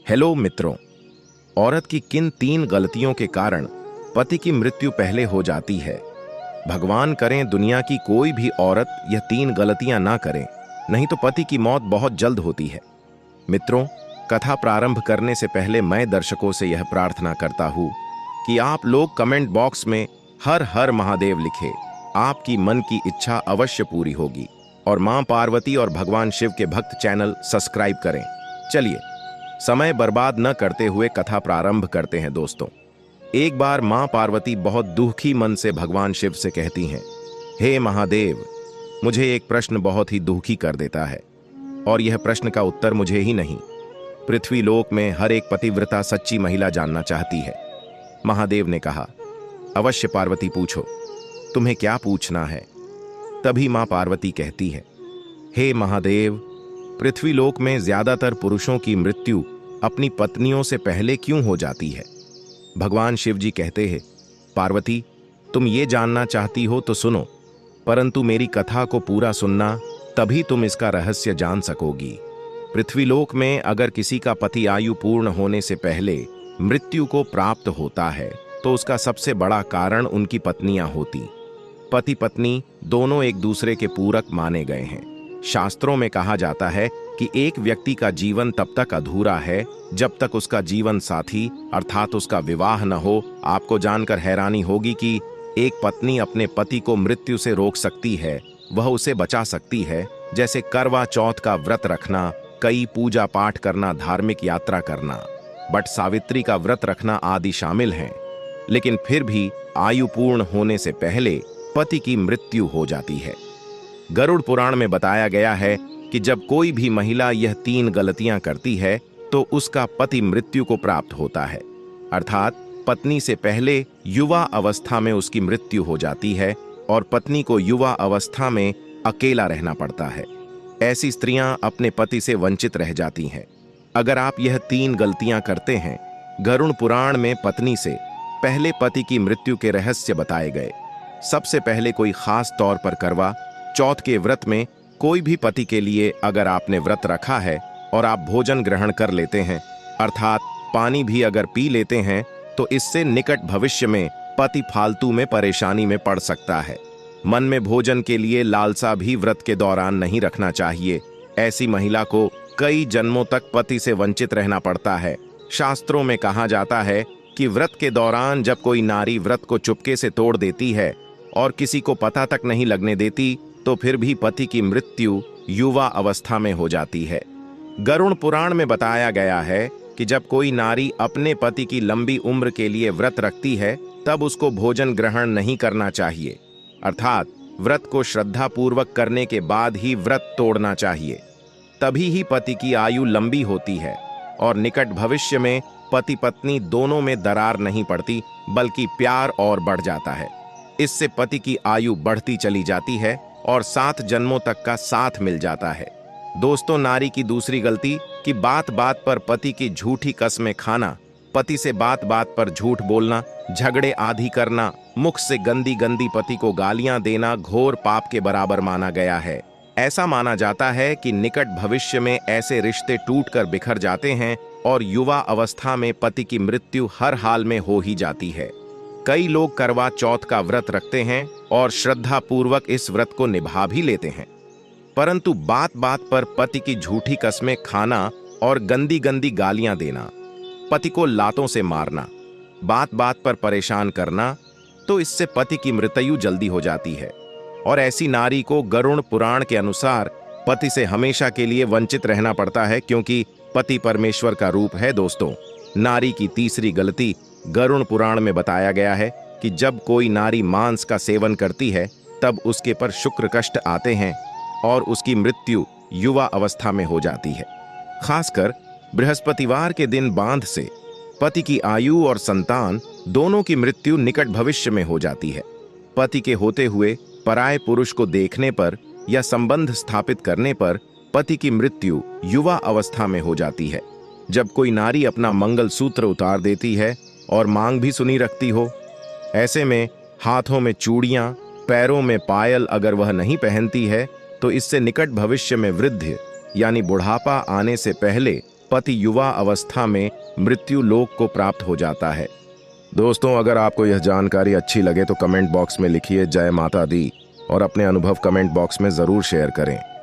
Hello मित्रों, औरत की किन 3 गलतियों के कारण पति की मृत्यु पहले हो जाती है। भगवान करें दुनिया की कोई भी औरत यह 3 गलतियां ना करे, नहीं तो पति की मौत बहुत जल्द होती है। मित्रों, कथा प्रारंभ करने से पहले मैं दर्शकों से यह प्रार्थना करता हूं कि आप लोग कमेंट बॉक्स में हर हर महादेव लिखे। आपकी मन की इच्छा अवश्य पूरी होगी। और मां पार्वती और भगवान शिव के भक्त चैनल सब्सक्राइब करें। चलिए समय बर्बाद न करते हुए कथा प्रारंभ करते हैं। दोस्तों, एक बार मां पार्वती बहुत दुखी मन से भगवान शिव से कहती हैं, हे महादेव, मुझे एक प्रश्न बहुत ही दुखी कर देता है, और यह प्रश्न का उत्तर मुझे ही नहीं, पृथ्वी लोक में हर एक पतिव्रता सच्ची महिला जानना चाहती है। महादेव ने कहा, अवश्य पार्वती पूछो, तुम्हें क्या पूछना है। तभी मां पार्वती कहती है, हे महादेव, पृथ्वी लोक में ज्यादातर पुरुषों की मृत्यु अपनी पत्नियों से पहले क्यों हो जाती है। भगवान शिव जी कहते हैं, पार्वती, तुम ये जानना चाहती हो तो सुनो, परंतु मेरी कथा को पूरा सुनना, तभी तुम इसका रहस्य जान सकोगी। पृथ्वी लोक में अगर किसी का पति आयु पूर्ण होने से पहले मृत्यु को प्राप्त होता है तो उसका सबसे बड़ा कारण उनकी पत्नियां होती। पति पत्नी दोनों एक दूसरे के पूरक माने गए हैं। शास्त्रों में कहा जाता है कि एक व्यक्ति का जीवन तब तक अधूरा है जब तक उसका जीवन साथी अर्थात उसका विवाह न हो। आपको जानकर हैरानी होगी कि एक पत्नी अपने पति को मृत्यु से रोक सकती है, वह उसे बचा सकती है, जैसे करवा चौथ का व्रत रखना, कई पूजा पाठ करना, धार्मिक यात्रा करना, बट सावित्री का व्रत रखना आदि शामिल हैं। लेकिन फिर भी आयु पूर्ण होने से पहले पति की मृत्यु हो जाती है। गरुड़ पुराण में बताया गया है कि जब कोई भी महिला यह 3 गलतियां करती है तो उसका पति मृत्यु को प्राप्त होता है, अर्थात पत्नी से पहले युवा अवस्था में उसकी मृत्यु हो जाती है और पत्नी को युवा अवस्था में अकेला रहना पड़ता है। ऐसी स्त्रियां अपने पति से वंचित रह जाती हैं। अगर आप यह 3 गलतियां करते हैं, गरुड़ पुराण में पत्नी से पहले पति की मृत्यु के रहस्य बताए गए। सबसे पहले कोई खास तौर पर करवा चौथ के व्रत में कोई भी पति के लिए अगर आपने व्रत रखा है और आप भोजन ग्रहण कर लेते हैं, अर्थात पानी भी अगर पी लेते हैं, तो इससे निकट भविष्य में पति फालतू में परेशानी में पड़ सकता है। मन में भोजन के लिए लालसा भी व्रत के दौरान नहीं रखना चाहिए। ऐसी महिला को कई जन्मों तक पति से वंचित रहना पड़ता है। शास्त्रों में कहा जाता है कि व्रत के दौरान जब कोई नारी व्रत को चुपके से तोड़ देती है और किसी को पता तक नहीं लगने देती, तो फिर भी पति की मृत्यु युवा अवस्था में हो जाती है। गरुड़ पुराण में बताया गया है कि जब कोई नारी अपने पति की लंबी उम्र के लिए व्रत रखती है, तब उसको भोजन ग्रहण नहीं करना चाहिए, अर्थात व्रत को श्रद्धा पूर्वक करने के बाद ही व्रत तोड़ना चाहिए। तभी ही पति की आयु लंबी होती है और निकट भविष्य में पति पत्नी दोनों में दरार नहीं पड़ती, बल्कि प्यार और बढ़ जाता है। इससे पति की आयु बढ़ती चली जाती है और 7 जन्मों तक का साथ मिल जाता है। दोस्तों, नारी की दूसरी गलती कि बात बात पर पति की झूठी कस्में खाना, पति से बात बात पर झूठ बोलना, झगड़े आदि करना, मुख से गंदी गंदी पति को गालियां देना घोर पाप के बराबर माना गया है। ऐसा माना जाता है कि निकट भविष्य में ऐसे रिश्ते टूटकर बिखर जाते हैं और युवा अवस्था में पति की मृत्यु हर हाल में हो ही जाती है। कई लोग करवा चौथ का व्रत रखते हैं और श्रद्धा पूर्वक इस व्रत को निभा भी लेते हैं, परंतु बात बात पर पति की झूठी कस्में खाना और गंदी गंदी गालियां देना, पति को लातों से मारना, बात बात पर परेशान करना, तो इससे पति की मृत्यु जल्दी हो जाती है। और ऐसी नारी को गरुड़ पुराण के अनुसार पति से हमेशा के लिए वंचित रहना पड़ता है, क्योंकि पति परमेश्वर का रूप है। दोस्तों, नारी की तीसरी गलती गरुड़ पुराण में बताया गया है कि जब कोई नारी मांस का सेवन करती है, तब उसके पर शुक्र कष्ट आते हैं और उसकी मृत्यु युवा अवस्था में हो जाती है। खासकर बृहस्पतिवार के दिन बांध से पति की आयु और संतान दोनों की मृत्यु निकट भविष्य में हो जाती है। पति के होते हुए पराये पुरुष को देखने पर या संबंध स्थापित करने पर पति की मृत्यु युवा अवस्था में हो जाती है। जब कोई नारी अपना मंगल सूत्र उतार देती है और मांग भी सुनी रखती हो, ऐसे में हाथों में चूड़ियां, पैरों में पायल अगर वह नहीं पहनती है, तो इससे निकट भविष्य में वृद्धि यानी बुढ़ापा आने से पहले पति युवा अवस्था में मृत्यु लोक को प्राप्त हो जाता है। दोस्तों, अगर आपको यह जानकारी अच्छी लगे तो कमेंट बॉक्स में लिखिए जय माता दी और अपने अनुभव कमेंट बॉक्स में जरूर शेयर करें।